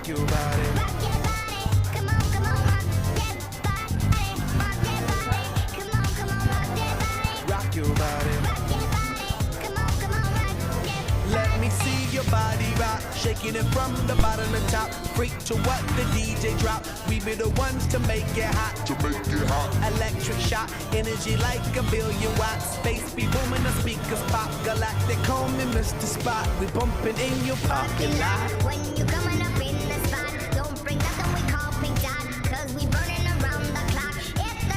rock your body. Rock your body, come on, come on, rock your body, rock your body, come on, come on, rock your body, Rock your body. rock your body, come on, come on, rock your body. Let me see your body rock, shaking it from the bottom to top. Freak to what the DJ drop. We be the ones to make it hot. Electric shock, energy like a billion watts. Space be booming, the speakers pop. Galactic, call me Mr. Spot. We bumping in your parking lot. When you come